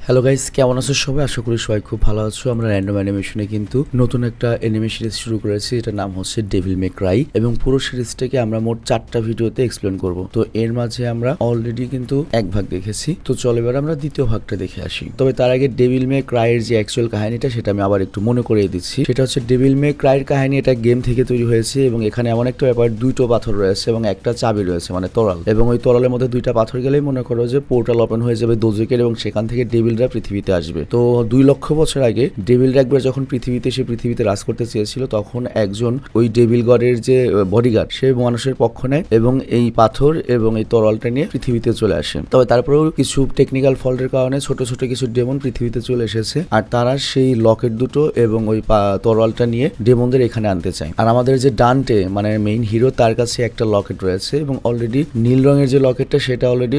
Hello guys, কেমন আছো সবাই? আশা করি সবাই খুব ভালো আছো। আমরা র্যান্ডম অ্যানিমেশনে কিন্তু নতুন একটা অ্যানিমে সিরিজ শুরু করেছি, এটার নাম হচ্ছে ডেভিল মে ক্রাই, এবং পুরো সিরিজটাকে আমরা মোট 4টা ভিডিওতে এক্সপ্লেন করব। তো এর মাঝে আমরা অলরেডি কিন্তু এক ভাগ দেখেছি, তো চলো এবার আমরা দ্বিতীয় ভাগটা দেখে আসি। তবে তার আগে ডেভিল মে ক্রাইয়ের যে অ্যাকচুয়াল কাহিনীটা সেটা আমি আবার একটু মনে করিয়ে দিচ্ছি। সেটা হচ্ছে ডেভিল মে ক্রাইয়ের কাহিনী, এটা গেম থেকে তৈরি হয়েছে এবং এখানে এমন একটা ব্যাপার, দুটো পাথর রয়েছে এবং একটা চাবি রয়েছে, মানে তরাল, এবং ওই তরালের মধ্যে দুইটা পাথর গেলেই মনে করো যে পোর্টাল ওপেন হয়ে যাবে দোজকের, এবং সেখান থেকে ডেভিলরা পৃথিবীতে আসবে। তো 2 লক্ষ বছর আগে ডেভিলরা একবার যখন পৃথিবীতে রাজ করতে চেয়েছিল, তখন একজন ওই ডেভিল গডের যে বডিগার্ড, সে মানুষের পক্ষ নেয় এবং এই পাথর এবং এই তরলটা নিয়ে পৃথিবীতে চলে আসে। তবে তারপরেও কিছু টেকনিক্যাল ফল্টের কারণে ছোট ছোট কিছু ডেমন পৃথিবীতে চলে এসেছে, আর তারা সেই লকেট দুটো এবং ওই তরলটা নিয়ে ডেমনদের এখানে আনতে চায়। আর আমাদের যে ডান্টে, মানে মেইন হিরো, তার কাছে একটা লকেট রয়েছে এবং অলরেডি নীল রঙের যে লকেটটা, সেটা অলরেডি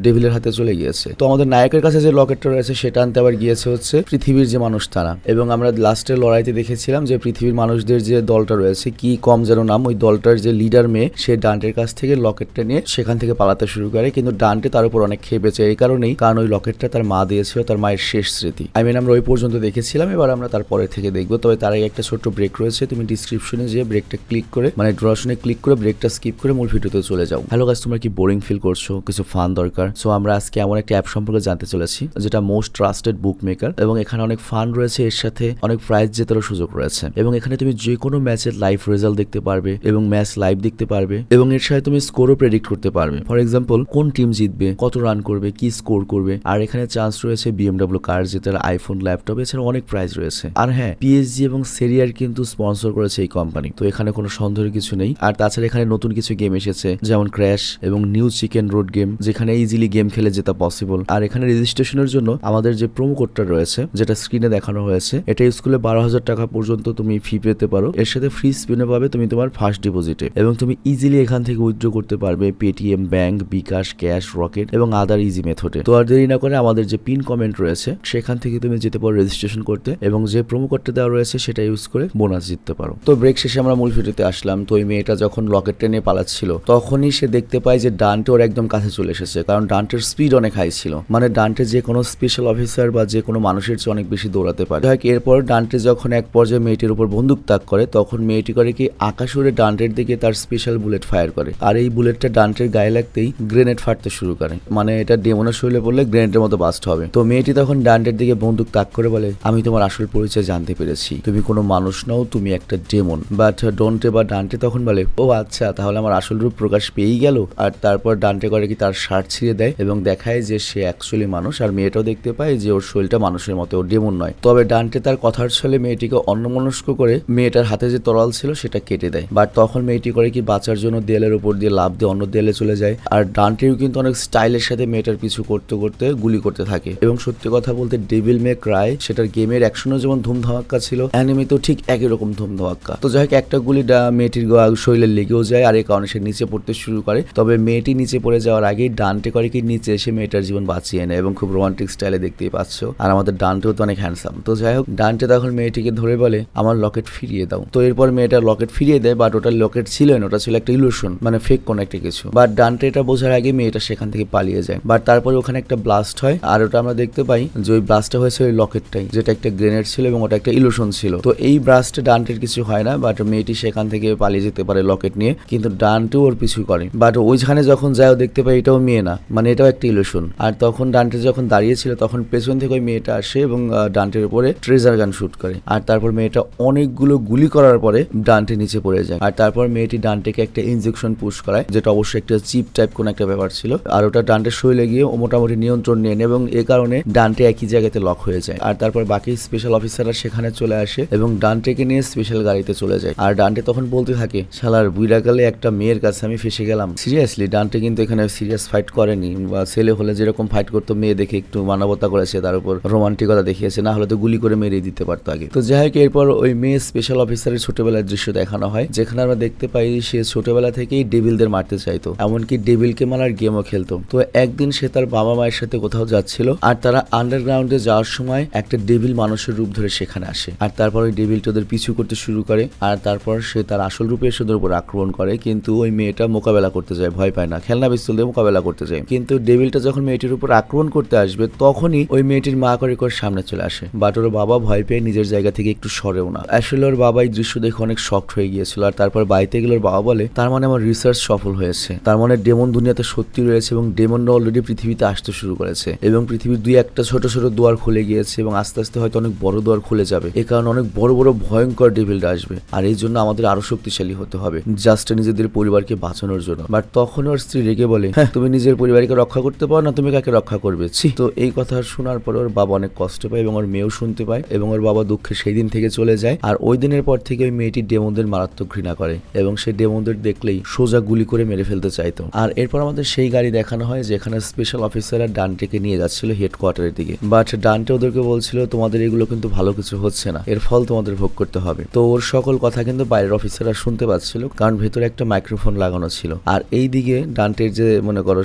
ডেভিলের হাতে চলে গিয়েছে। তো আমাদের নায়কের কাছে যে লকেটটা রয়েছে সেটা আনতে আবার গিয়েছে হচ্ছে পৃথিবীর যে মানুষ তারা। এবং আমরা লাস্টের লড়াইতে দেখেছিলাম যে পৃথিবীর মানুষদের যে দলটা রয়েছে, কি কম যেন নাম, ওই দলটার যে লিডার মেয়ে, সে ডান্টের কাছ থেকে লকেটটা নিয়ে সেখান থেকে পালাতে শুরু করে, কিন্তু ডান্টে তার উপর অনেক খেপেছে এই কারণেই, কারণ ওই লকেটটা তার মা দিয়েছিল, তার মায়ের শেষ স্মৃতি। আমরা ওই পর্যন্ত দেখেছিলাম, এবার আমরা তারপরে থেকে দেখবো। তবে তার আগে একটা ছোট্ট ব্রেক রয়েছে, তুমি ডিসক্রিপশনে যে ব্রেকটা ক্লিক করে, মানে ড্রশনে ক্লিক করে ব্রেকটা স্কিপ করে মূল ভিডিওতে চলে যাও। হ্যালো গাইস, তোমরা কি বোরিং ফিল করছো? কিছু ফান দরকার? সো আমরা আজকে এমন একটা অ্যাপ সম্পর্কে জানতে চলেছি যেটা মোস্ট ট্রাস্টেড বুক মেকার, এবং এখানে অনেক ফান রয়েছে, এর সাথে অনেক প্রাইজ জেতারও সুযোগ রয়েছে, এবং এখানে তুমি যে কোনো ম্যাচের লাইভ রেজাল্ট দেখতে পারবে এবং ম্যাচ লাইভ দেখতে পারবে, এবং এর সাথে তুমি স্কোরও প্রেডিক্ট করতে পারবে। ফর এক্সাম্পল, কোন টিম জিতবে, কত রান করবে, কি স্কোর করবে। আর এখানে চান্স রয়েছে BMW কার জেতার, আইফোন, ল্যাপটপ, এছাড়া অনেক প্রাইজ রয়েছে। আর হ্যাঁ, PSG এবং সেরিয়ার কিন্তু স্পন্সর করেছে এই কোম্পানি, তো এখানে কোনো সন্দেহের কিছু নেই। আর তাছাড়া এখানে নতুন কিছু গেম এসেছে, যেমন ক্র্যাশ এবং নিউ চিকেন রোড গেম, যেখানে ইজিলি গেম খেলে জেতা পসিবল। আর এখানে রেজিস্ট্রেশনের জন্য আমাদের যে প্রোমো কোডটা রয়েছে, যেটা স্ক্রিনে দেখানো হয়েছে, এটা ইউজ করলে 12,000 টাকা পর্যন্ত তুমি ফি পেতে পারো। এর সাথে ফ্রি স্পিনে পাবে তুমি তোমার ফার্স্ট ডিপোজিটে, এবং তুমি ইজিলি এখান থেকে উইথড্র করতে পারবে পেটিএম, ব্যাংক, বিকাশ, ক্যাশ, রকেট এবং আদার ইজি মেথডে। তো আর দেরি না করে আমাদের যে পিন কমেন্ট রয়েছে সেখান থেকে তুমি যেতে পারো রেজিস্ট্রেশন করতে, এবং যে প্রোমো কোডটা দেওয়া রয়েছে সেটা ইউজ করে বোনাস জিততে পারো। তো ব্রেক শেষে আমরা মূল ভিডিওতে আসলাম। তো ওই মেয়েটা যখন লকেটটা নিয়ে পালাচ্ছিল, তখনই সে দেখতে পায় যে ডান্টে ওর একদম কাছে চলে এসেছে, কারণ ডান্টের স্পিড অনেক হাই ছিল, মানে ডান্টে যে কোনো স্পেশাল অফিসার বা যে কোনো মানুষের চেয়ে অনেক বেশি দৌড়াতে পারে। এরপর ডান্টে যখন এক পর্যায়ে মেয়েটির উপর বন্দুক তাক করে, তখন মেয়েটি করে কি আকাশ উড়ে ডান্টের দিকে তার স্পেশাল বুলেট ফায়ার করে, আর এই বুলেটটা ডান্টের গায়ে লাগতেই গ্রেনেড ফাটতে শুরু করে, মানে এটা ডেমনের শরীরে পড়লে গ্রেনেডের মতো বাস্ট হবে। তো মেয়েটি তখন ডান্টের দিকে বন্দুক তাক করে বলে, আমি তোমার আসল পরিচয় জানতে পেরেছি, তুমি কোনো মানুষ নও, তুমি একটা ডেমন। বাট ডন্টে বা ডান্টে তখন বলে, ও আচ্ছা, তাহলে আমার আসল রূপ প্রকাশ পেয়েই গেল। আর তারপর ডান্টে করে কি তার শার্ট ছিঁড়ে দেয় এবং দেখায় যে সে অ্যাকচুয়ালি মানুষ, আর মেয়েটাও দেখতে পায় যে ওর শরীরটা মানুষের মতো, ওর ডেমন নয়। তবে ডান্টে তার কথার ছলে মেয়েটিকে অন্যমনস্ক করে মেয়েটার হাতে যে তরল ছিল সেটা কেটে দেয়। বাট তখন মেয়েটি করে কি বাঁচার জন্য দেয়ালের উপর দিয়ে লাফ দিয়ে অন্য দেয়ালে চলে যায়, আর ডান্টেও কিন্তু অনেক স্টাইলের সাথে মেয়েটার পিছু করতে করতে গুলি করতে থাকে। এবং সত্যি কথা বলতে ডেভিল মে ক্রাই সেটার গেমের অ্যাকশনও যেমন ধুমধামাক্কা ছিল, অ্যানিমেতেও ঠিক একই রকম ধুমধামাক্কা। তো যাই হোক, একটা গুলি মেয়েটির শরীরে লেগেও যায়, আর এই কারণে সে নিচে পড়তে শুরু করে। তবে মেয়েটি নিচে পড়ে যাওয়ার আগেই ডান্টে করে কি নিচে এসে মেয়েটার জীবন বাঁচিয়ে নেয়, এবং খুব রোমান্টিক স্টাইলে দেখতেই পাচ্ছ। আর আমাদের ডান্টেও তো অনেক হ্যান্ডসাম। তো যাই হোক, ডান্টে তখন মেয়েটিকে ধরে বলে, আমার লকেট ফিরিয়ে দাও। তো এরপর মেয়েটা লকেট ফিরিয়ে দেয়, বাট ওটা লকেট ছিল না, ওটা ছিল একটা ইলুশন, মানে ফেক কোন একটা কিছু। বাট ডান্টে এটা বোঝার আগে মেয়েটা সেখান থেকে পালিয়ে যায়। বাট তারপরে ওখানে একটা ব্লাস্ট হয়, আর ওটা আমরা দেখতে পাই যে ওই ব্লাস্টটা হয়েছে ওই লকেটটাই, যেটা একটা গ্রেনেড ছিল এবং ওটা একটা ইলুশন ছিল। তো এই ব্লাস্টে ডান্টের কিছু হয় না, বাট মেয়েটি সেখান থেকে পালিয়ে যেতে পারে লকেট নিয়ে, কিন্তু ডান্টেও ওর পিছু করে। বাট ওইখানে যখন যায় দেখতে পাই এটাও মেয়ে না, মানে এটাও একটা ইলুশন। আর তখন ডান্টে যখন দাঁড়িয়েছিল, তখন পেছন থেকে ওই মেয়েটা আসে এবং ডান্টের উপরে ট্রেজার গান শুট করে, আর তারপর মেয়েটা অনেকগুলো গুলি করার পরে ডান্টে নিচে পড়ে যায়। আর তারপর মেয়েটি ডান্টেকে একটা ইনজেকশন পুশ করায়, যেটা অবশ্যই একটা চিপ টাইপ কোন একটা ব্যাপার ছিল, আর ওটা ডান্টের শরীরে গিয়ে মোটামুটি নিয়ন্ত্রণ নিয়ে নেয়, এবং এ কারণে ডান্টে একই জায়গাতে লক হয়ে যায়। আর তারপর বাকি স্পেশাল অফিসাররা সেখানে চলে আসে এবং ডান্টেকে নিয়ে স্পেশাল গাড়িতে চলে যায়। আর ডান্টে তখন বলতে থাকে, শালার বুইড়াকালে একটা মেয়ের কাছে আমি ফেসে গেলাম। সিরিয়াসলি ডান্টে কিন্তু এখানে সিরিয়াস ফাইট করেনি, বা ছেলে হলে যেরকম ফাইট করতো, মেয়ে দেখে একটু মানবতা করেছে, তার উপর রোমান্টিকতা দেখিয়েছে, না হলে তো গুলি করে মেরে দিতে পারতো আগে। তো যাই হোক, এরপর ওই মেয়ে স্পেশাল অফিসারের ছোটবেলার দৃশ্য দেখানো হয়, যেখানে আমরা দেখতে পাই সে ছোটবেলা থেকেই ডেভিলদের মারতে চাইতো, এমনকি ডেভিলকে মারার গেমও খেলতো। তো একদিন সে তার বাবা মায়ের সাথে কোথাও যাচ্ছিল, আর তারা আন্ডারগ্রাউন্ডে যাওয়ার সময় একটা ডেভিল মানুষের রূপ ধরে সেখানে আসে, আর তারপর ওই ডেভিলটা ওদের পিছু করতে শুরু করে, আর তারপর সে তার আসল রূপে এসে ওদের উপর আক্রমণ করে। কিন্তু ওই মেয়েটা মোকাবেলা করতে যায়, ভয় পায় না, খেলনা পিস্তল দিয়ে মোকাবেলা করতে যায়। কিন্তু ডেভিলটা যখন মেয়েটির উপর আক্রমণ করতে আসবে, তখনই ওই মেয়েটির মা করে সামনে চলে আসে, বাট ওর বাবা ভয় পেয়ে নিজের জায়গা থেকে একটু সরেও না। আসলে ওর বাবা এই দৃশ্য দেখে অনেক শকড হয়ে গিয়েছিল। আর তারপর বাড়িতে গেলে ওর বাবা বলে, তার মানে আমার রিসার্চ সফল হয়েছে, তার মানে ডেমন দুনিয়াতে সত্যি রয়েছে এবং ডেমনরা অলরেডি পৃথিবীতে আসতে শুরু করেছে এবং পৃথিবীর দুই একটা ছোট ছোট দুয়ার খুলে গিয়েছে এবং আস্তে আস্তে হয়তো অনেক বড় দুয়ার খুলে যাবে। এ কারণে অনেক বড় বড় ভয়ঙ্কর ডেভিলরা আসবে, আর এই জন্য আমাদের আরো শক্তিশালী হতে হবে জাস্ট নিজেদের পরিবারকে বাঁচানোর জন্য। বাট তখন ওর স্ত্রী রেগে বলে, হ্যাঁ তুমি নিজের পরিবারকে রক্ষা করতে পারো না, তুমি কাকে রক্ষা করবে? তো এই কথা শোনার পর ওর বাবা অনেক কষ্ট পায় এবং ওর মেয়েও শুনতে পায় এবং ওর বাবা দুঃখে সেই দিন থেকে চলে যায়। আর ওই দিনের পর থেকে ওই মেয়েটি ডেমনদের মারাত্মক ঘৃণা করে এবং সে ডেমনদের দেখলেই সোজা গুলি করে মেরে ফেলতে চাইতো। আর এরপর আমাদের সেই গাড়ি দেখানো হয় যেখানে স্পেশাল অফিসাররা ডান্টেকে নিয়ে যাচ্ছিল হেডকোয়ার্টারের দিকে। বাট ডান্টে ওদেরকে বলছিল, তোমাদের এগুলো কিন্তু ভালো কিছু হচ্ছে না, এর ফল তোমাদের ভোগ করতে হবে। তো ওর সকল কথা কিন্তু বাইরের অফিসাররা শুনতে পাচ্ছিল, কারণ ভেতরে একটা মাইক্রোফোন লাগানো ছিল। আর এই দিকে ডান্টের যে মনে করো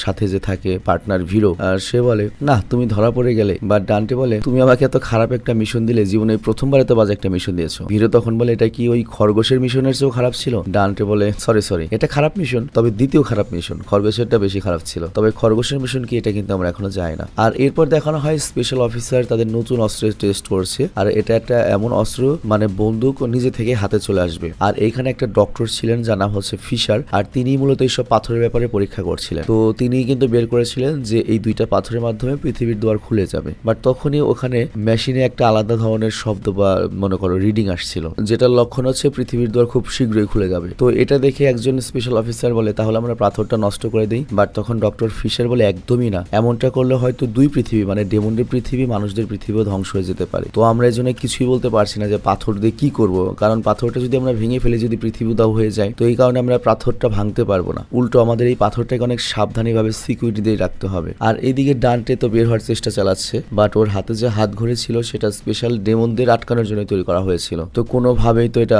সাথে যে থাকে পার্টনার ভিরো, সে বলে, না তুমি ধরা পড়ে গেলে। বাট ডান্টে বলে, তুমি আমাকে এত খারাপ একটা মিশন দিলে, জীবনে প্রথমবার এত বাজে একটা মিশন দিয়েছো। ভিরো তখন বলে, এটা কি ওই খরগোশের মিশনের চেয়েও খারাপ ছিল? ডান্টে বলে, সরি এটা খারাপ মিশন, তবে দ্বিতীয় খারাপ মিশন, খরগোশেরটা বেশি খারাপ ছিল, তবে খরগোশের মিশন কি এটা কিন্তু আমরা এখনো যাই না। আর এরপর দেখানো হয় স্পেশাল অফিসার তাদের নতুন অস্ত্রের টেস্ট করছে। আর এটা একটা এমন অস্ত্র মানে বন্দুক নিজে থেকে হাতে চলে আসবে। আর এইখানে একটা ডক্টর ছিলেন যার নাম হচ্ছে ফিশার, আর তিনি মূলত এইসব পাথরের ব্যাপারে পরীক্ষা করছিলেন। তো তিনি কিন্তু বের করেছিলেন যে এই দুইটা পাথরের মাধ্যমে পৃথিবীর দুয়ার খুলে যাবে। বাট তখনই ওখানে মেশিনে একটা আলাদা ধরনের শব্দ বা মনে করো রিডিং আসছিল, যেটার লক্ষণ হচ্ছে পৃথিবীর দুয়ার খুব শীঘ্রই খুলে যাবে। তো এটা দেখে একজন স্পেশাল অফিসার বলে, তাহলে আমরা পাথরটা নষ্ট করে দিই। বাট তখন ডক্টর ফিশার বলে, একদমই না, এমনটা করলে হয়তো দুই পৃথিবী মানে ডেমনদের পৃথিবী মানুষদের পৃথিবীও ধ্বংস হয়ে যেতে পারে। তো আমরা এই জন্য কিছুই বলতে পারছি না যে পাথর দিয়ে কি করব, কারণ পাথরটা যদি আমরা ভেঙে ফেলে যদি পৃথিবী দাও হয়ে যায়, তো এই কারণে আমরা পাথরটা ভাঙতে পারবো না। উল্টো আমাদের এই পাথরটাকে অনেক সাবধানী ভাবে সিকিউরিটি দিয়ে রাখতে হবে। আর এইদিকে ডান্টে তো বের হওয়ার চেষ্টা চালাচ্ছে, বাট ওর হাতে যে হাত ঘড়ি ছিল সেটা স্পেশাল ডেমনদের আটকানোর জন্য তৈরি করা হয়েছিল, তো কোনোভাবেই তো এটা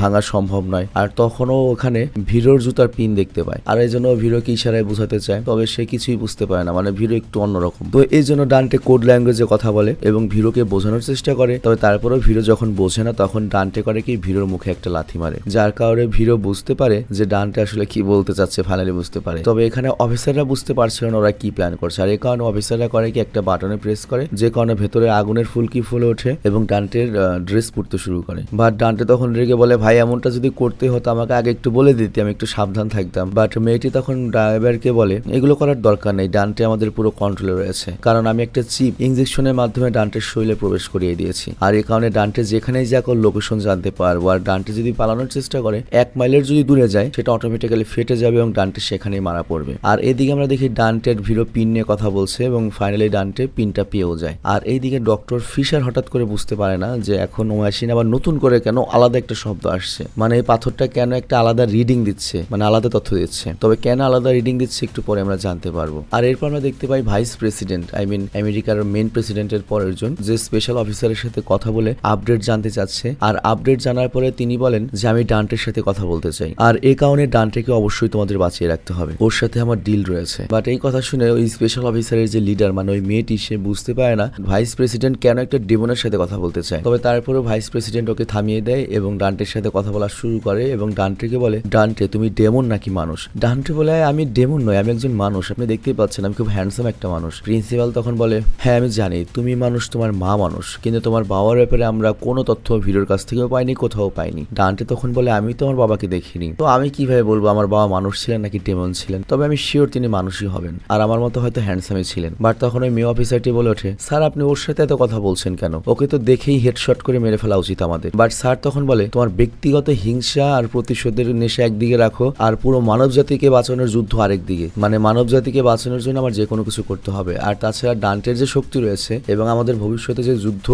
ভাঙা সম্ভব নয়। আর তখনও ওখানে ভিরোর জুতার পিন দেখতে পায়, আর এই জন্য ভিরোকে ইশারায় বোঝাতে চায়, তবে সে কিছুই বুঝতে পারে না, মানে ভিরো একটু অন্যরকম। তো এই জন্য ডান্টে কোড ল্যাঙ্গুয়েজে কথা বলে এবং ভিরোকে বোঝানোর চেষ্টা করে। তবে তারপরেও ভিরো যখন বোঝে না, তখন ডান্টে করে কি ভিরোর মুখে একটা লাথি মারে, যার কারণে ভিরো বুঝতে পারে যে ডান্টে আসলে কি বলতে চাচ্ছে, ফাইনালি বুঝতে পারে। তবে এখানে অফিসাররা বুঝতে পারছিল না ওরা কি প্ল্যান করছে। আর এই কারণে অফিসাররা করে কি একটা বাটনে প্রেস করে, যে কারণে ভেতরে আগুনের ফুলকি ফুলে ওঠে এবং ডান্টের ড্রেস পরতে শুরু করে। বাট ডান্টে তখন রেগে বলে, ভাই এমনটা যদি করতে হতো আমাকে আগে একটু বলে দিতে, আমি একটু সাবধান থাকতাম। বাট মেয়েটি তখন ড্রাইভারকে বলে, এগুলো করার দরকার নেই, ডান্টে আমাদের পুরো কন্ট্রোলে রয়েছে, কারণ আমি একটা চিপ ইনজেকশনের মাধ্যমে ডান্টের শরীরে প্রবেশ করিয়ে দিয়েছি। আর এই কারণে ডান্টে যেখানেই যা ওর লোকেশন জানতে পারবো। আর ডান্টে যদি পালানোর চেষ্টা করে 1 মাইলের যদি দূরে যায়, সেটা অটোমেটিক্যালি ফেটে যাবে এবং ডান্টে সেখানেই মারা পড়বে। আর এদিকে আমরা দেখি ডান্টের ভিরো পিন নিয়ে কথা বলছে এবং ফাইনালি ডান্টে পিনটা পেয়েও যায়। আর এইদিকে ডক্টর ফিশার হঠাৎ করে বুঝতে পারে না যে এখন মেশিন আবার নতুন করে কেন আলাদা একটা শব্দ আসছে, মানে এই পাথরটা কেন একটা আলাদা রিডিং দিচ্ছে, মানে আলাদা তথ্য দিচ্ছে। তবে কেন আলাদা রিডিং দিচ্ছে একটু পরে আমরা জানতে পারবো। আর এরপর আমরা দেখতে পাই ভাইস প্রেসিডেন্ট, আই মিন আমেরিকার মেন প্রেসিডেন্টের পরের জন, যে স্পেশাল অফিসারের সাথে কথা বলে আপডেট জানতে চাচ্ছে। আর আপডেট জানার পরে তিনি বলেন যে আমি ডান্টের সাথে কথা বলতে চাই, আর এই কারণে ডান্টেকে অবশ্যই তোমাদের বাঁচিয়ে রাখতে হবে, ওর সাথে আমার ডিল রয়েছে। বাট এই কথা শুনে ওই স্পেশাল অফিসারের যে লিডার মানে ওই মেয়েটি, সে বুঝতে পারে না ভাইস প্রেসিডেন্ট কেন একটা ডেমনের সাথে কথা বলতে চায়। তবে তারপরে ভাইস প্রেসিডেন্ট ওকে থামিয়ে দেয় এবং ডান্টের সাথে কথা বলা শুরু করে এবং ডান্টেকে বলে, ডান্টে তুমি ডেমন নাকি মানুষ? ডান্টে বলে, আমি ডেমন নয়, আমি একজন মানুষ, আপনি দেখতেই পাচ্ছেন আমি খুব হ্যান্ডসাম একটা মানুষ। প্রিন্সিপাল তখন বলে, হ্যাঁ আমি জানি তুমি মানুষ, তোমার মা মানুষ, কিন্তু তোমার বাবার ব্যাপারে আমরা কোনো তথ্য ভিডিওর কাছ থেকেও পাইনি, কোথাও পাইনি। ডান্টে তখন বলে, আমি তো আমার বাবাকে দেখিনি, তো আমি কিভাবে বলবো আমার বাবা মানুষ ছিলেন নাকি ডেমন ছিলেন, তবে আমি শিওর তিনি মানুষই হবেন, আর আমার মতো হয়তো হ্যান্ডসামই ছিলেন। বাট তখন ওই মেয়ে অফিসারটি বলে ওঠে, স্যার আপনি ওর সাথে এত কথা বলছেন কেন, ওকে তো দেখেই হেডশট করে মেরে ফেলা উচিত আমাদের। বাট স্যার তখন বলে, তোমার ব্যক্তিগত হিংসা আর প্রতিশোধের নেশা একদিকে রাখো, আর পুরো মানব জাতিকে বাঁচানোর যুদ্ধ আরেক দিকে, মানে মানব জাতিকে বাঁচানোর জন্য আমার যে কোনো কিছু করতে হবে। আর তাছাড়া ডান্টের যে শক্তি রয়েছে এবং আমাদের ভবিষ্যতে যে যুদ্ধ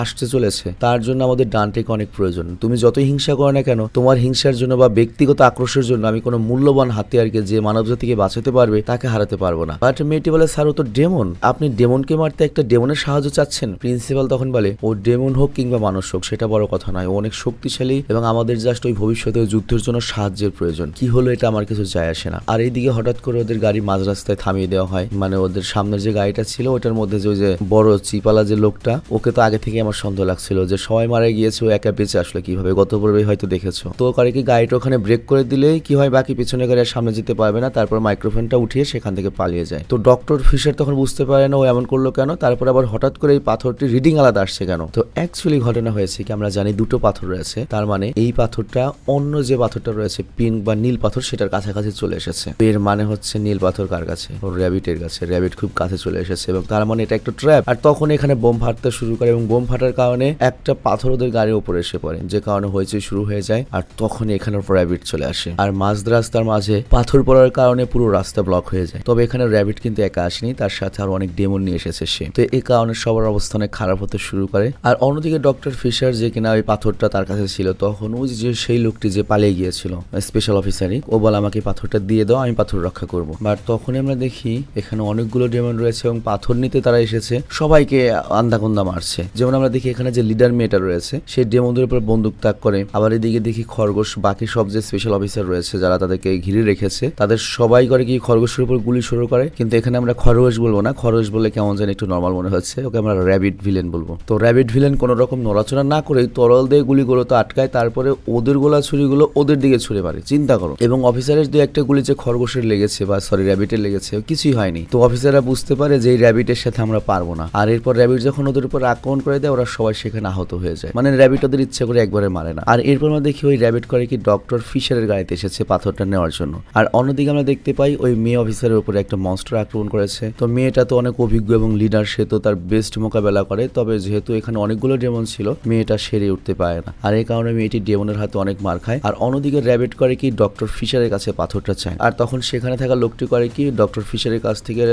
আসতে চলেছে, তার জন্য আমাদের ডান্টেকে অনেক প্রয়োজন। তুমি যতই হিংসা করো না কেন, তোমার হিংসার জন্য বা ব্যক্তিগত আক্রোশের জন্য আমি কোনো মূল্যবান হাতিয়ারকে যে মানব জাতিকে বাঁচাতে পারবে তাকে হারাতে পারবো না। বাট মেয়েটি বলে, স্যার ও তো ডেমন, আপনি ডেমনকে মারতে একটা ডেমনের সাহায্য চাচ্ছেন? প্রিন্সিপাল তখন বলে, ও ডেমন হোক কিংবা মানুষ হোক সেটা বড় কথা নয়, ও অনেক শক্তিশালী এবং আমাদের জাস্ট ওই ভবিষ্যতে যুদ্ধের জন্য সাহায্যের প্রয়োজন, কি হলো এটা আমার কিছু যায় আসে না। আর এইদিকে হঠাৎ করে ওদের গাড়ি মাঝ রাস্তায় থামিয়ে দেওয়া হয়, মানে ওদের সামনের যে গাড়িটা ছিল ওটার মধ্যে যে ওই যে বড় চিপালা যে লোকটা, ওকে তো আগে থেকে আমার সন্দেহ লাগছিল যে সবাই মারা গিয়েছে, ও একা বেঁচে আসলে কিভাবে, গত পর্বে হয়তো দেখেছো। তো করে কি গাড়িটা ওখানে ব্রেক করে দিলেই কি হয়, বাকি পিছনে গাড়ি আর সামনে যেতে পারবে না, তারপর মাইক্রোফোনটা উঠিয়ে সেখান থেকে পালিয়ে যায়। তো ডক্টর ফিশার তখন বুঝতে পারে না ও এমন করলো কেন, তারপর আবার হঠাৎ করে এই পাথরটি রিডিং আলাদা আসছে কেন। তো অ্যাকচুয়ালি ঘটনা হয়েছে কি, আমরা জানি দুটো পাথর রয়েছে, তার মানে এই পাথরটা অন্য যে পাথরটা রয়েছে পিঙ্ক বা নীল পাথর সেটার কাছাকাছি চলে এসেছে। এর মানে হচ্ছে নীল পাথর কার কাছে, ওর র্যাবিটের কাছে। র্যাবিট খুব কাছে চলে এসেছে এবং তার মানে এটা একটা ট্র্যাপ। আর তখন এখানে বোম ফাটতে শুরু করে এবং বোম ফাটার কারণে একটা পাথর ওদের গাড়ির উপরে এসে পড়ে, যে কারণে হইচই শুরু হয়ে যায়। আর তখন এখানে র্যাবিট চলে আসে আর মাঝ রাস্তার মাঝে পাথর পড়ার কারণে পুরো রাস্তা ব্লক হয়ে যায়। তবে এখানে র্যাবিট কিন্তু একা আসেনি, তার সাথে আরো অনেক ডেমন নিয়ে এসেছে সে। তো এই কারণে সবার অবস্থা অনেক খারাপ হতে শুরু করে। আর অন্যদিকে ডক্টর ফিশার যে কিনা ওই পাথরটা তার কাছে ছিল, তখন ওই যে সেই লোকটি যে পালিয়ে গিয়েছিল স্পেশাল অফিসারই, ও বলে আমাকে পাথরটা দিয়ে দাও, আমি পাথর রক্ষা করবো। বাট তখনই আমরা দেখি এখানে অনেকগুলো ডেমন রয়েছে এবং পাথর নিতে তারা এসেছে, সবাইকে আন্দাকুন্দা মারছে। যেমন আমরা দেখি এখানে যে লিডার মেয়েটা রয়েছে সেই ডেমনদের উপর বন্দুক তাক করে। আবার এদিকে দেখি খরগোশ বাকি সব যে স্পেশাল অফিসার রয়েছে যারা তাদেরকে ঘিরে রেখেছে তাদের সবাই করে কি খরগোশের উপর গুলি শুরু করে। কিন্তু এখানে আমরা খরগোশ বলবো না, খরগোশ বলে কেমন যেন একটু নর্মাল মনে হচ্ছে, ওকে আমরা র্যাবিট ভিলেন বলবো। তো র্যাবিট ভিলেন কোনো রকম নড়াচড়া না করে তরল দিয়ে গুলিগুলো তো আটকায়, তারপরে ওদের গোলা ছুরিগুলো ওদের দিকে ছুড়ে মারে, চিন্তা করো। এবং অফিসারের দু একটা গুলি যে খরগোশের লেগেছে বা সরি র্যাবিটের লেগেছে কিছুই হয়নি। তো অফিসাররা বুঝতে পারে যে এই র্যাবিটের সাথে আমরা পারবো না। আর এরপর র্যাবিট যখন ওদের উপর আক্রমণ করে দেয় ওরা সবাই সেখানে আহত হয়ে যায়, মানে র্যাবিট ওদের ইচ্ছে করে একবারে মারে না। আর এরপর আমরা দেখি ওই র্যাবিট করে কি ডক্টর ফিশারের গাড়িতে এসেছে পাথরটা নেওয়ার জন্য। আর অন্যদিকে আমরা দেখতে পাই ওই মেয়ে অফিসারের উপরে একটা মনস্টার আক্রমণ করেছে। তো মেয়েটা তো অনেক অভিজ্ঞ এবং লিডার, সে তো তার বেস্ট মোকাবেলা করে। তবে যেহেতু এখানে অনেকগুলো ডেমন ছিল মেয়েটা সেরে উঠতে পারে না, আর এই কারণে মেয়েটি ডেমনের হাতে অনেক মার খায়। আর অন্যদিকে র্যাবিট করে কি ডক্টর ফিশারের কাছে পাথরটা চায়। আর তখন সেখানে থাকা লোকটি করে কি ডক্টর ফিশারের কাছ থেকে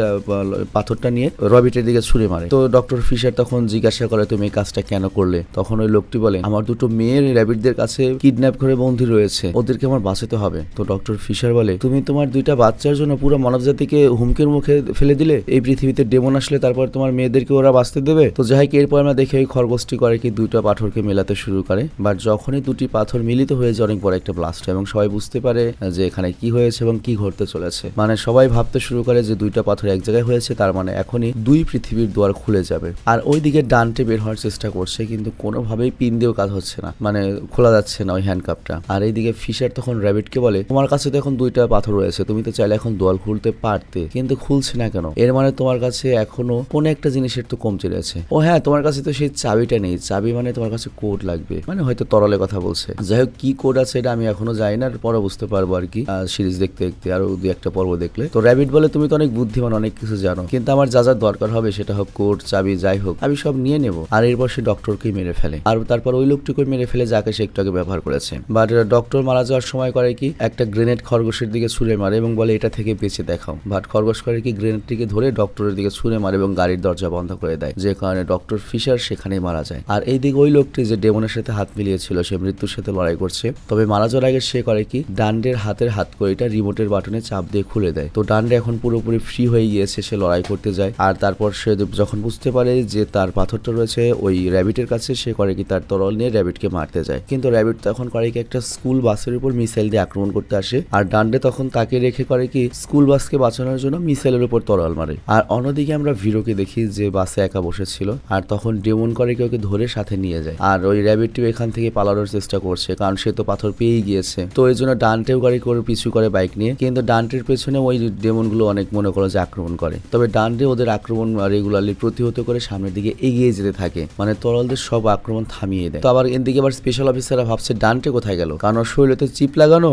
পাথরটা নিয়ে রবিটের দিকে ছুড়ে মারে। তো ডক্টর ফিশার তখন জিজ্ঞাসা করে তুমি এই কাজটা কেন করলে। তখন ওই লোকটি বলে আমার দুটো মেয়ের র্যাবিটদের কাছে কিডন্যাপ করে বন্দী রয়েছে, ওদেরকে আমার বাঁচাতে হবে। তো ডক্টর ফিশার বলে তুমি তোমার দুইটা বাচ্চার জন্য পুরো মানবজাতিকে হুমকির মুখে ফেলে দিলে, এই পৃথিবীতে ডেমন আসলে তারপর তোমার মেয়েদেরকে ওরা বাঁচতে দেবে। তো যাই হোক এরপর আমরা দেখি ওই খরগোশটি করে কি দুইটা পাথরকে মেলাতে শুরু করে। বাট যখনই দুটি পাথর মিলিত হয়ে যায় অনেক বড় একটা ব্লাস্ট, এবং সবাই বুঝতে পারে যে এখানে কি হয়েছে এবং কি ঘটতে চলেছে। মানে সবাই ভাবতে শুরু করে যে দুইটা পাথর এক জায়গায় হয়েছে, তার মানে এখনই দুই পৃথিবীর দুয়ার খুলে যাবে। আর ওইদিকে ডান্টে বের হওয়ার চেষ্টা করছে কিন্তু কোনোভাবেই পিন দিয়েও কাজ হচ্ছে না, মানে খোলা যাচ্ছে না ওই হ্যান্ডকাপটা। আর এইদিকে ফিশার তখন র্যাবিটকে বলে তোমার কাছে তো এখন দুইটা পাথর রয়েছে, তুমি তো চাইলে এখন দোয়াল খুলতে পারতে, কিন্তু খুলছে না কেন? এর মানে তোমার কাছে এখনো কোনো একটা জিনিসের তো কমতি রয়েছে। ও হ্যাঁ, তোমার কাছে তো সেই চাবিটা নেই, চাবি মানে তোমার কাছে কোড লাগবে, মানে হয়তো তরলের কথা বলছে। যাই হোক কি কোড আছে এটা আমি এখনো জানি না, পরে বুঝতে পারবো আর কি সিরিজ দেখতে দেখতে আরো দু একটা পর্ব দেখলে। তো র্যাবিট বলে তুমি তো অনেক বুদ্ধিমান, অনেক কিছু জানো, কিন্তু আমার যা যা দরকার হবে সেটা হোক কোড চাবি যাই হোক আমি সব নিয়ে নেবো। আর এরপর সে ডক্টরকেই মেরে ফেলে, আর তারপর ওই লোকটিকে মেরে ফেলে যাকে সে একটু আগে ব্যবহার করেছে। বাট ডক্টর মারা যাওয়ার সময় করে কি একটা গ্রেনেড খরগোশের দিকে ছুঁড়ে মারে এবং বলে এটা থেকে বেঁচে দেখাও। বাট খরগোশ করে কি গ্রেনেডটিকে ধরে ডক্টরের দিকে ছুঁড়ে মারে এবং গাড়ির দরজা বন্ধ করে দেয়, যে কারণে ডক্টর ফিশার সেখানেই মারা যায়। আর এইদিকে ওই লোকটি যে ডেমনের সাথে হাত মিলিয়েছিল সে মৃত্যুর সাথে লড়াই করছে। তবে মারা যাওয়ার আগে সে করে কি ডান্ডের হাতের হাতকড়িটা রিমোটের বাটনে চাপ দিয়ে খুলে দেয়। তো ডান্ডে এখন পুরোপুরি ফ্রি হয়ে গিয়েছে, সে লড়াই করতে যায়। আর তারপর সে যখন বুঝতে পারে যে তার পাথরটা রয়েছে ওই র্যাবিটের কাছে, সে করে কি তার তরল নিয়ে র্যাবিটকে মারতে যায়। কিন্তু র্যাবিট তখন করে কি একটা স্কুল বাসের উপর মিসাইল দিয়ে আক্রমণ করতে আসে, আর ডান্ডে তখন তাকে রেখে করে কি স্কুল বাসকে বাঁচানোর জন্য মিসাইলের উপর তরল মারে। আর অন্যদিকে আমরা ভিরোকে দেখি যে বাসে একা বসেছিল, আর তখন ডেমন করে কি ওকে ধরে সাথে নিয়ে যায়। আর ওই র্যাবিটটিও এখান থেকে পালানোর চেষ্টা করছে, কারণ সে তো পাথর পেয়েই গিয়েছে। তো এই জন্য ডান্টেও গাড়ি করে পিছু করে বাইক নিয়ে, কিন্তু ডান্টের পেছনে ওই ডেমন গুলো অনেক মনে করো যে আক্রমণ করে। তবে ডান্টে ওদের আক্রমণ রেগুলারলি প্রতিহত করে সামনের দিকে এগিয়ে যেতে থাকে, মানে তরলদের সব আক্রমণ থামিয়ে দেয়। তো আবার এদিকে আবার স্পেশাল অফিসাররা ভাবছে ডান্টে কোথায় গেল, কারণ ওর শরীরে চিপ লাগানো,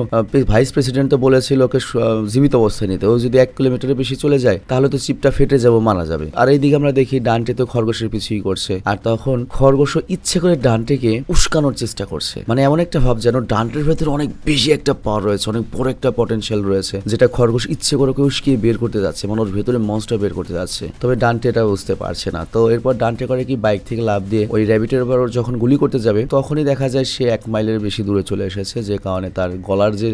ভাইস প্রেসিডেন্ট তো বলেছিল ওকে জীবিত অবস্থায় নিতে, ও যদি 1 কিলোমিটারের বেশি চলে যায় তাহলে তো চিপটা ফেটে যাবো, মারা যাবে। আর এইদিকে আমরা দেখি ডান্টে তো খরগোশের পিছুই করছে, আর তখন খরগোশও ইচ্ছে করে ডান্টেকে উস্কানোর চেষ্টা করছে, মানে এমন একটা ভাব যেন ডান্টের ভেতরে অনেক বেশি একটা পাওয়ার রয়েছে, অনেক বড় একটা পটেনশিয়াল রয়েছে, যেটা খরগোশ ইচ্ছে করে উস্কিয়ে বের করতে যাচ্ছে, মানে ওর ভেতরে মনস্টার বের করতে যাচ্ছে। তবে ডান্টে এটা বুঝতে পারছে না। তো এরপর ডান্টে করে কি বাইক থেকে লাফ দিয়ে ওই র্যাবিটের উপর যখন গুলি করতে যাবে তখনই দেখা যায় সে 1 মাইলের বেশি দূরে চলে এসেছে, যে কারণে তার গলার যে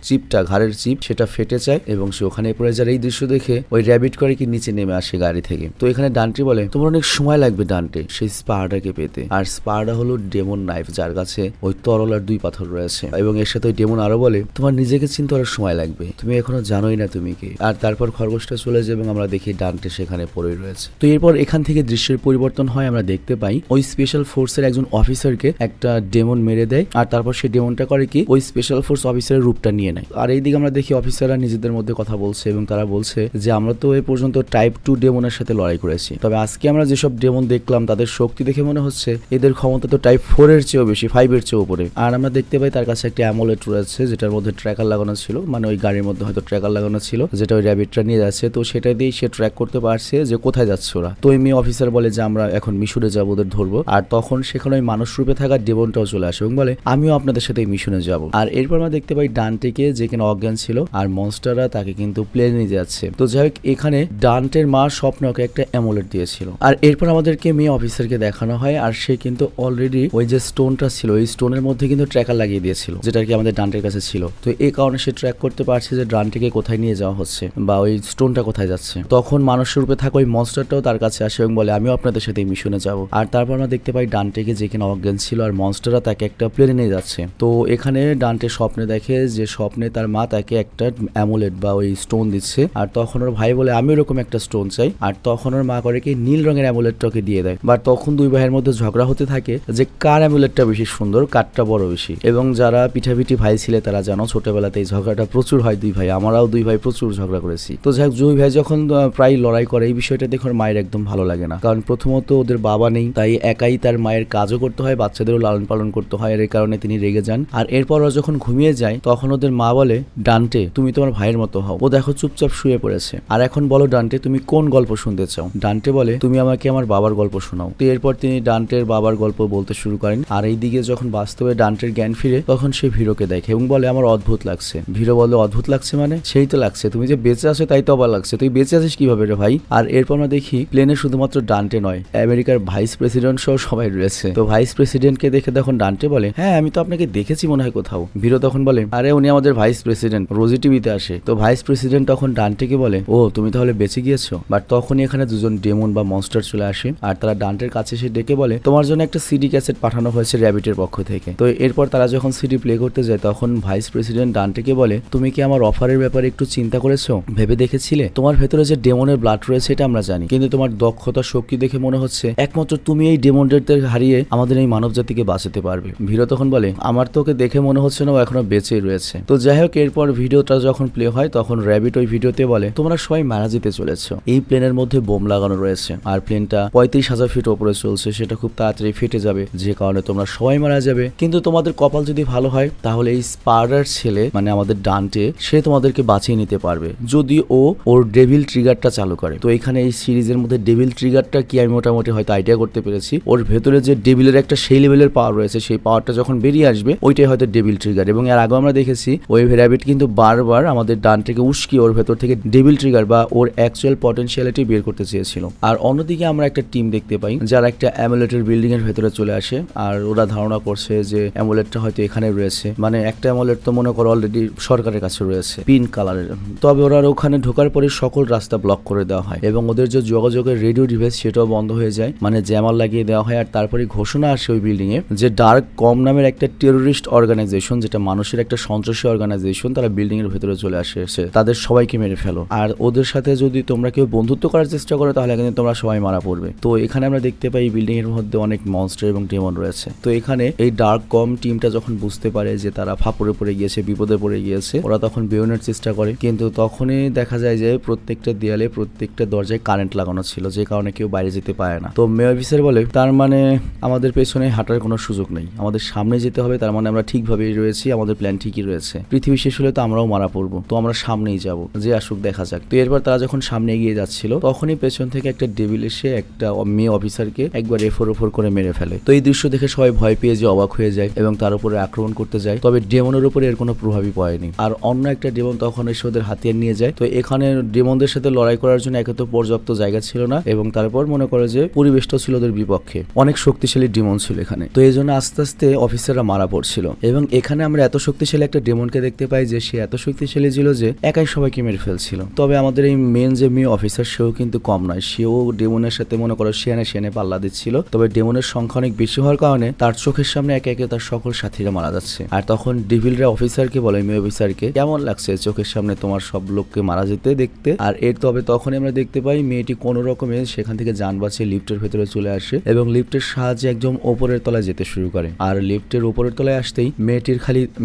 চিপটা, ঘাড়ের চিপ, সেটা ফেটে যায় এবং সে ওখানে পড়ে যায়। এই দৃশ্য দেখে ওই র্যাবিট করে কি নিচে নেমে আসে গাড়ি থেকে। তো এখানে ডান্টে বলে তোমার অনেক সময় লাগবে ডান্টে সেই স্পারটাকে পেতে। আর স্পারটা হলো ডেমন নাইফ, যার কাছে ওই তরল আর 2 পাথর রয়েছে। এবং এর সাথে ওই ডেমন আরো বলে তোমার নিজেকে চিনতে অনেক সময় লাগবে, তুমি এখনো জানোই না তুমি কে। আর তারপর খরগোশটা চলে যায় এবং আমরা দেখি ডান্টে সেখানে পড়ে রয়েছে। তো এরপর এখান থেকে দৃশ্যের পরিবর্তন হয়, আমরা দেখতে পাই ওই স্পেশাল ফোর্সের একজন অফিসারকে একটা ডেমন মেরে দেয়, আর তারপর সেই ডেমনটা করে কি ওই স্পেশাল ফোর্স অফিসারের রূপটা নিয়ে নেয়। আর এইদিকে আমরা দেখি অফিসাররা নিজেদের মধ্যে কথা বলছে এবং তারা বলছে যে আমরা তো এই পর্যন্ত টাইপ 2 ডেমনের সাথে লড়াই করেছি, তবে আজকে আমরা যেসব ডেমন দেখলাম তাদের শক্তি দেখে মনে হচ্ছে এদের ক্ষমতা তো টাইপ 4 এর চেয়েও বেশি, 5 এর চেয়েও উপরে। আর আমরা দেখতে পাই তার কাছে একটা অ্যামুলেট রয়েছে যেটার মধ্যে ট্র্যাকার লাগানো ছিল, মানে ওই গাড়ির মধ্যে হয়তো ট্র্যাকার লাগানো ছিল যেটা ওই র্যাবিটটা নিয়ে যাচ্ছে, তো সেটা দিয়ে সে ট্র্যাক করতে পারছে যে কোথায় যাচ্ছে ওরা। তো ওই মেয়ে অফিসার বলে যে আমরা এখন মিশনে যাবো, ওদের ধরবো। আর তখন সেখানে ওই মানুষ রূপে থাকা ডেমনটাও চলে আসে এবং বলে আমিও আপনাদের সাথে এই মিশনে যাব। আর এরপর আমরা দেখতে পাই ডান্টেকে যে কিনা অজ্ঞান ছিল আর মনস্টাররা তাকে কিন্তু প্লেনে নিয়ে যাচ্ছে। তো যাই হোক এখানে ডান্টের মা স্বপ্নকে একটা অ্যামুলেট দিয়েছিল। আর এরপর আমাদেরকে মেয়ে অফিসারকে দেখানো হয় আর সে কিন্তু অলরেডি ওই যে স্টোনটা ছিল ওই স্টোনের মধ্যে কিন্তু ট্র্যাকার লাগিয়ে দিয়েছিল যেটা আর কি আমাদের ডান্টের কাছে ছিল। তো এই কারণে সে ট্র্যাক করতে পারছে যে ডান্টেকে কোথায় নিয়ে যাওয়া হচ্ছে বা ওই স্টোনটা কোথায় যাচ্ছে। তখন মানুষের রূপে থাকা ওই মনস্টারটাও তার কাছে আসে এবং বলে আমিও আপনাদের সাথে এই মিশনে যাব। আর তারপর আমরা দেখতে পাই ডান্টেকে যে কিনা অজ্ঞান ছিল আর মনস্টাররা তাকে একটা প্লেনে নিয়ে যাচ্ছে। তো এখানে ডান্টে স্বপ্নে দেখে যে স্বপ্নে তার মা তাকে একটা অ্যামুলেট বা ওই স্টোন দিচ্ছে। আর তখন ওর ভাই বলে আমি ওরকম একটা স্টোন চাই। আর তখন ওর মা করে কি নীল রঙের অ্যামুলেটটাকে দিয়ে দেয়। বা তখন দুই ভাইয়ের মধ্যে ঝগড়া হতে থাকে যে কার অ্যামুলেটটা বেশি সুন্দর, কারটা বড় বেশি। এবং যারা পিঠাপিঠি ভাই ছিলে তারা জানো ছোটবেলাতে এই ঝগড়াটা প্রচুর হয় দুই ভাই, আমরাও দুই ভাই প্রচুর ঝগড়া করেছি। তো যাই হোক দুই ভাই যখন প্রায় লড়াই করে এই বিষয়টা দেখে ওর মায়ের একদম ভালো লাগে না, কারণ প্রথমত ওদের বাবা নেই, তাই একাই তার মায়ের কাজও করতে হয়, বাচ্চাদেরও লালন পালন করতে হয়, এর কারণে তিনি রেগে যান। আর এরপর ওরা যখন ঘুমিয়ে যায় তখন ওদের মা বলে ডান্টে তুমি তোমার ভাইয়ের মতো হও, ও দেখো চুপচাপ শুয়ে পড়েছে, আর এখন বলো ডান্টে তুমি কোন গল্প শুনতে চাও। ডান্টে বলে তুমি আমাকে আমার বাবার গল্প শোনাও। তো এরপর তিনি ডান্টের বাবার গল্প বলতে শুরু করেন। আর এইদিকে যখন বাস্তবে ডান্টের জ্ঞান ফিরে তখন সে ভিরোকে দেখে এবং বলে আমার অদ্ভুত লাগছে। ভিরো বলে অদ্ভুত লাগছে মানে? সেই তো লাগছে, তুমি যে বেঁচে আছো তাই তো অবাক লাগছে, তুই বেঁচে আছিস কিভাবে রে ভাই? আর এরপর আমরা দেখি প্লেনে শুধুমাত্র ডান্টে নয় আমেরিকার ভাইস প্রেসিডেন্ট সহ সবাই রয়েছে। তো ভাইস প্রেসিডেন্টকে দেখে তখন ডান্টে বলে হ্যাঁ আমি তো আপনাকে দেখেছি মনে হয় কোথাও। ভিরো তখন বলে আরে উনি আমাদের ভাইস প্রেসিডেন্ট, রোজি টিভিতে আসে। তো ভাইস প্রেসিডেন্ট তখন ডান্টেকে বলে ও তুমি তাহলে বেঁচে গিয়েছো। বাট তখনই এখানে দুজন ডেমন বা মনস্টার চলে আসে আর তারা ডান্টের কাছে এসে ডেকে বলে তোমার জন্য একটা সিডি ক্যাসেট পাঠানো হয়েছে র্যাবিটের পক্ষ থেকে। তো এরপর তারা যখন সিডি প্লে করতে যায় তখন ভাইস প্রেসিডেন্ট ডান্টেকে বলে তুমি কি আমার অফারের ব্যাপারে একটু চিন্তা করেছো, ভেবে দেখেছিলে? তোমার ভেতরে যে ডেমনের ব্লাড রয়েছে এটা আমরা জানি, কিন্তু তোমার দক্ষতা শক্তি দেখে মনে হচ্ছে একমাত্র তুমি এই ডেমনদের হারিয়ে আমাদের এই মানব জাতিকে বাঁচাতে পারবে। ভিরো তখন বলে আমার তোকে দেখে মনে হচ্ছে না ও এখনো বেঁচে রয়েছে। তো যাই হোক এরপর ভিডিওটা যখন প্লে হয় তখন র্যাবিট ওই ভিডিওতে বলে তোমরা সবাই মারা যেতে চলেছো, এই প্লেনের মধ্যে বোম লাগানো রয়েছে আর প্লেনটা 35,000 ফিট ওপরে চলছে, সেটা খুব তাড়াতাড়ি ফেটে যাবে যে কারণে তোমরা সবাই মারা যাবে। কিন্তু তোমাদের কপাল যদি ভালো হয় তাহলে এই স্পাইডার ছেলে মানে আমাদের ডান্টে সে তোমাদেরকে বাঁচিয়ে নিতে পারবে যদি ও ওর ডেভিল ট্রিগারটা চালু করে। তো এখানে এই সিরিজের মধ্যে ডেভিল ট্রিগারটা কি আমি মোটামুটি হয়তো আইডিয়া করতে পেরেছি, ওর ভেতরে যে ডেভিলের একটা সেই লেভেলের পাওয়ার রয়েছে সেই পাওয়ারটা যখন বেরিয়ে আসবে ওইটাই হয়তো ডেভিল ট্রিগার। এবং এর আগে আমরা দেখেছি ওই র্যাবিট কিন্তু বারবার আমাদের ডান্টেকে উস্কিয়ে ওর ভেতর থেকে ডেভিল ট্রিগার বা ওর অ্যাকচুয়াল পটেনশিয়ালিটি বের করতে চেয়েছিল। আর অন্যদিকে আমরা একটা টিম দেখতে পাই যারা একটা অ্যামুলেটের বিল্ডিং এর ভেতরে চলে আসে আর ওরা ধারণা করছে যে অ্যামুলেটটা হয়তো এখানে রয়েছে, মানে একটা অ্যামুলেট তো মনে করো অলরেডি সরকারের কাছে রয়েছে পিঙ্ক কালারের। তবে ওরা ওখানে ঢোকার পরে সকল রাস্তা ব্লক করে দেওয়া হয় এবং ওদের যে যোগাযোগের রেডিও ডিভাইস সেটাও বন্ধ হয়ে যায়, মানে জ্যামার লাগিয়ে দেওয়া হয়। আর তারপরে ঘোষণা আসে ওই বিল্ডিং এ যে ডার্ক কম নামের একটা টেরোরিস্ট অর্গানাইজেশন, যেটা মানুষের একটা সন্ত্রাসী অর্গানাইজেশন, তারা বিল্ডিং এর ভেতরে চলে আসে, তাদের সবাইকে মেরে ফেলো। আর ওদের সাথে যদি তোমরা কেউ বন্ধুত্ব করার চেষ্টা করো তাহলে কিন্তু তোমরা সবাই মারা পড়বে। তো এখানে আমরা দেখতে পাই বিল্ডিং এর মধ্যে অনেক মনস্টার এবং ডেমন রয়েছে। তো এখানে এই ডার্ক কম টিমটা যখন বুঝতে পারে যে তারা ফাপড়ে পড়ে গিয়েছে, বিপদে পড়ে গিয়েছে, ওরা তখন বেরোনোর চেষ্টা করে, কিন্তু তখনই দেখা যায় যে প্রত্যেকটা দেয়ালে প্রত্যেকটা দরজায় কারেন্ট লাগানো ছিল যে কারণে কেউ বাইরে যেতে পারে না। তো মেয়ে অফিসার বলে তার মানে আমাদের পেছনে হাঁটার কোনো সুযোগ নেই, আমাদের সামনে যেতে হবে, তার মানে আমরা ঠিকভাবেই রয়েছি, আমাদের প্ল্যান ঠিকই রয়েছে, পৃথিবী শেষ হলে তো আমরাও মারা পড়বো, তো আমরা সামনেই যাব, যে আসুক দেখা যাক। তো এরপর তারা যখন সামনে এগিয়ে যাচ্ছিল তখনই পেছন থেকে একটা ডেভিল এসে একটা মেয়ে অফিসারকে একবার এফোর করে মেরে ফেলে। তো এই দৃশ্য দেখে সবাই ভয় পেয়ে যে অবাক হয়ে যায় এবং তার উপরে আক্রমণ করতে যায়, তবে ডেমনের উপরে এর কোনো প্রভাবই পড়েনি। আর অন্য একটা ডেমন তখন এসে ওদের হাতিয়ার নিয়ে যায়। তো এখানে ডেমনদের সাথে লড়াই করার জন্য একে তো পর্যাপ্ত জায়গা ছিল না এবং তারপর মনে করে যে পরিবেশটাও ছিল ওদের বিপক্ষে, অনেক শক্তিশালী ডেমন ছিল এখানে। তো এই জন্য আস্তে আস্তে অফিসাররা মারা পড়ছিল এবং এখানে আমরা এত শক্তিশালী একটা ডেমনকে দেখতে পাই যে সে এত শক্তিশালী ছিল যে একাই সবাইকে মেরে ফেলছিল। তবে আমাদের এই মেন যে মেয়ে অফিসার সেও কিন্তু কম নয়, সেও ডেমনের সাথে মনে করো সেনে পাল্লা দিচ্ছিল। তবে ডেমনের সংখ্যা অনেক বেশি হওয়ার কারণে তার চোখের সামনে একে একে তার সকল সাথীরা মারা যাচ্ছে। আর তখন ডেভিলরা অফিসারকে বলে মেয়ে অফিসারকে কেমন লাগছে চোখের সামনে তোমার সব লোককে মারা যেতে দেখতে। আর এর তবে তখনই আমরা দেখতে পাই মেয়েটি কোনো রকমে সেখান থেকে যান বাঁচিয়ে লিফটের ভেতরে চলে আসে এবং লিফটের সাহায্যে একদম ওপরের তলায় যেতে শুরু করে। আর লিফটের উপরের তলায় আসতেই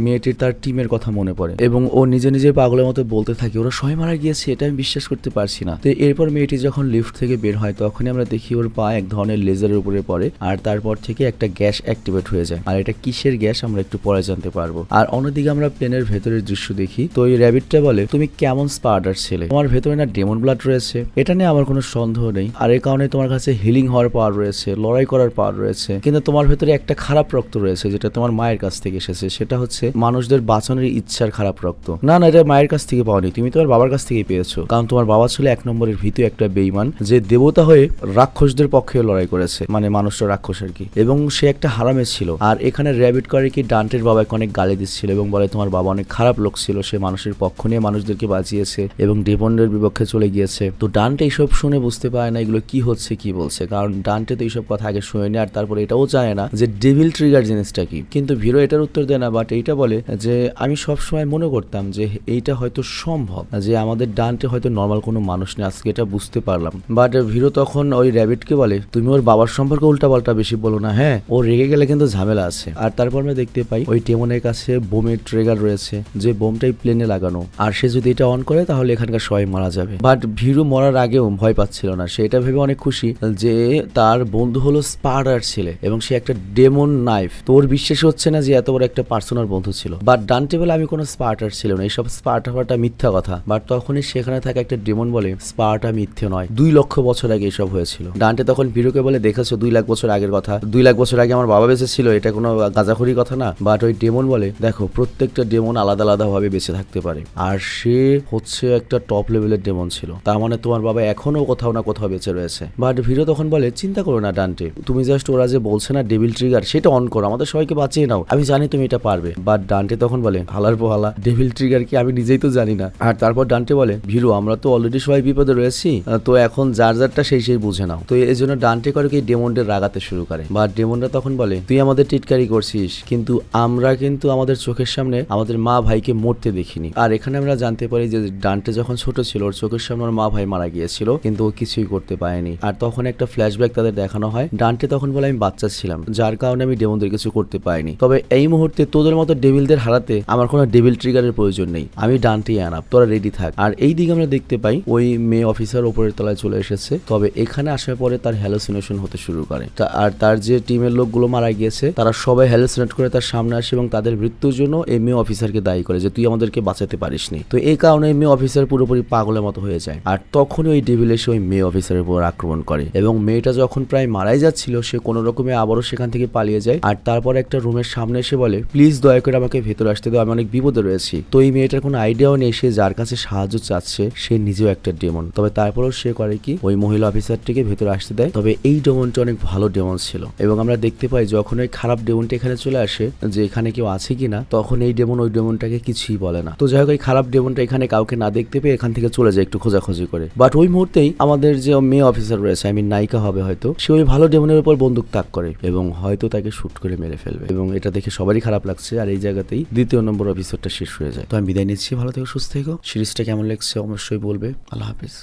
মেয়েটির তার টিমের কথা মনে পড়ে এবং ও নিজে নিজে পাগলের মতো বলতে থাকে ওরা সবাই মারা গিয়েছে, এটা আমি বিশ্বাস করতে পারছি পারছি না। তো এরপর মেয়েটি যখন লিফট থেকে বের হয় তখনই আমরা দেখি ওর পা এক ধরনের লেজারের উপরে পড়ে, আর তারপর থেকে একটা গ্যাস অ্যাক্টিভেট হয়ে যায়। আর এটা কিসের গ্যাস আমরা একটু পরে জানতে পারবো। আর অন্যদিকে আমরা প্লেনের ভেতরের দৃশ্য দেখি। তো এই র্যাবিটটা বলে, তুমি কেমন স্পার্টার ছেলে, তোমার ভেতরে না ডেমন ব্লাড রয়েছে, এটা নিয়ে আমার কোনো সন্দেহ নেই, আর এই কারণে তোমার কাছে হিলিং হওয়ার পাওয়ার রয়েছে, লড়াই করার পাওয়ার রয়েছে, কিন্তু তোমার ভেতরে একটা খারাপ রক্ত রয়েছে যেটা তোমার মায়ের কাছ থেকে এসেছে, সেটা হচ্ছে মানুষদের বাঁচানোর ইচ্ছার খারাপ রক্ত। না না, এটা মায়ের কাছ থেকে পাওনি, তুমি তোমার বাবার কাছ থেকে পেয়েছো, কারণ তোমার বাবা ছিল 1 নম্বরের ভীতু একটা বেঈমান, যে দেবতা হয়ে রাক্ষসদের পক্ষে লড়াই করেছে, মানে মানুষরা রাক্ষস আর কি, এবং সে একটা হারামে ছিল। আর এখানে র্যাবিট করে কি ডান্টের বাবাকে অনেক গালি দিচ্ছিল এবং বলে তোমার বাবা অনেক খারাপ লোক ছিল, সে মানুষের পক্ষ নিয়ে মানুষদেরকে বাঁচিয়েছে এবং ডেমনদের বিপক্ষে চলে গিয়েছে। তো ডান্টে এইসব শুনে বুঝতে পারে না এগুলো কি হচ্ছে কি বলছে, কারণ ডান্টে তো এইসব কথা আগে শুনেনি, আর তারপরে এটাও জানে না যে ডেভিল ট্রিগার জিনিসটা কি। কিন্তু ভিরো এটার উত্তর দেয় না, বাট এইটা বলে যে আমি সবসময় মনে করতাম যে এইটা হয়তো সম্ভব, যে আমাদের ডান্টে হয়তো নর্মাল কোনো মানুষ নেই, আজকে এটা বুঝতে পারলাম। বাট ভিরো তখন ওই র্যাবিটকে বলে, তুমি ওর বাবার সম্পর্কে উল্টাপাল্টা বেশি বলো না, হ্যাঁ ও রেগে গেলে কিন্তু ঝামেলা আছে। আর তারপর আমরা দেখতে পাই ওই ডেমনের কাছে বোমের ট্রিগার রয়েছে, যে বোমটাই প্লেনে লাগানো, আর সে যদি এটা অন করে তাহলে এখানকার সবাই মারা যাবে। বাট ভিরু মরার আগেও ভয় পাচ্ছিল না, সে এটা ভেবে অনেক খুশি যে তার বন্ধু হলো স্পার্টার ছেলে এবং সে একটা ডেমন নাইফ। তো ওর বিশ্বাস হচ্ছে না যে এত বড় একটা পার্সোনাল বন্ধু ছিল। বাট ডান্টে বলে, আমি কোনো স্পার্টার ছিল না, এইসব স্পার্টা মিথ্যা কথা। বাট তখনই সেখানে থাকা একটা ডেমন বলে, স্পার্টা মিথ্যে নয়, 2 লক্ষ বছর আগে এসব হয়েছিল। ডান্টে তখন ভিরুকে বলে, দেখেছো 2 লাখ বছর আগের কথা, 2 লাখ বছর আগে আমার বাবা বেঁচে ছিল, এটা কোনো গাঁজাখড়ি কথা না। বাট ওই ডেমন বলে, দেখো প্রত্যেকটা ডেমন আলাদা আলাদা ভাবে বেঁচে থাকতে পারে, আর সে হচ্ছে একটা টপ লেভেলের ডেমন ছিল, তার মানে তোমার বাবা এখনো কোথাও না কোথাও বেঁচে রয়েছে। বাট ভিরো তখন বলে, চিন্তা করো না ডান্টে, তুমি জাস্ট ওরা যে বলছে না ডেভিল ট্রিগার, সেটা অন করো, আমাদের সবাইকে বাঁচিয়ে নাও, আমি জানি তুমি এটা পারবে। বাট ডান্টে তখন বলে, হালার পোহালা, ডেভিল ট্রিগার কি আমি নিজেই তো জানি না। আর তারপর ডান্টে বলে, ভিরো আমরা তো অলরেডি সবাই বিপদে রয়েছি, তো এখন যার যারটা সেই বুঝে নাও। তো এই জন্য ডান্টে করে কি ডেমনদের রাগাতে শুরু করে। বাট ডেমনরা তখন বলে, তুই আমাদের টিটকারি করছিস, কিন্তু আমরা কিন্তু আমাদের চোখের সামনে আমাদের মা ভাইকে মরতে দেখিনি। আর এখানে আমরা জানতে পারি যে ডান্টে যখন ছোট ছিল ওর চোখের সামনে ওর মা ভাই মারা গিয়েছিল, কিন্তু ও কিছুই করতে পারেনি। আর তখন একটা ফ্ল্যাশব্যাক তাদের দেখানো হয়। ডান্টে তখন বলে, আমি বাচ্চা ছিলাম, যার কারণে আমি ডেমনদের কিছু করতে পারিনি, তবে এই মুহূর্তে তোদের মতো ডেভিলদের হারাতে আমার কোনো ডেভিল ট্রিগারের প্রয়োজন নেই, আমি ডান্টেই আনাপ, তোরা রেডি থাক। আর এই দিকে আমরা দেখতে পাই ওই মেয়ে অফিসার উপরের তলায় চলে এসেছে, তবে এখানে আসার পরে তার হ্যালুসিনেশন হতে শুরু করে। আর তার যে টিমের লোকগুলো মারা গিয়েছে তারা সবাই হ্যালুসিনেট করে তার সামনে আসে এবং তাদের মৃত্যুর জন্য এই মেয়ে অফিসারকে দায়ী করে, যে তুই আমাদেরকে বাঁচাতে পারিসনি। তো এই কারণে মেয়ে অফিসার পুরোপুরি পাগলের মতো হয়ে যায়। আর তখনই ওই ডেভিল এসে ওই মেয়ে অফিসারের উপর আক্রমণ করে এবং মেয়েটা যখন প্রায় মারাই যাচ্ছিল সে কোনো রকমে আবারও সেখান থেকে পালিয়ে যায়। আর তারপর একটা রুমের সামনে এসে বলে, প্লিজ দয়া করে আমাকে ভেতরে আসতে দাও, আমি অনেক বিপদে রয়েছি। তো এই মেয়েটার কোনো আইডিয়াও নেই সে যার কাছে সাহায্য চাচ্ছে সে নিজেও একটা ডেমন। তবে তারপরেও সে করে কি, ওই মহিলা অফিসারটিকে ভেতরে আসতে দেয়। তবে এই ডেমনটা অনেক ভালো ডেমন ছিল এবং আমরা দেখতে পাই যখন ওই খারাপ ডেমনটা এখানে চলে আসে যে এখানে কেউ আছে কিনা, তখন এই ডেমন ওই ডেমনটাকে কিছুই বলে না। তো যাই হোক, এই খারাপ ডেমনটা এখানে কাউকে না দেখতে পেয়ে এখান থেকে চলে যায় একটু খোঁজাখুঁজি করে। বাট ওই মুহূর্তেই আমাদের যে মেয়ে অফিসার রয়েছে, আমি নায়িকা হবে হয়তো, সে ওই ভালো ডেমনের উপর বন্দুক তাক করে এবং হয়তো তাকে শুট করে মেরে ফেলবে এবং এটা দেখে সবারই খারাপ লাগছে। আর এই জায়গাতেই 2য় নম্বর এপিসোডটা শেষ হয়ে যায়। তো আমি বিদায় নিচ্ছি, ভালো থেকো, সুস্থ থেকো। সিরিজটা কেমন লাগছে অবশ্যই বলবে। আল্লাহ হাফিজ।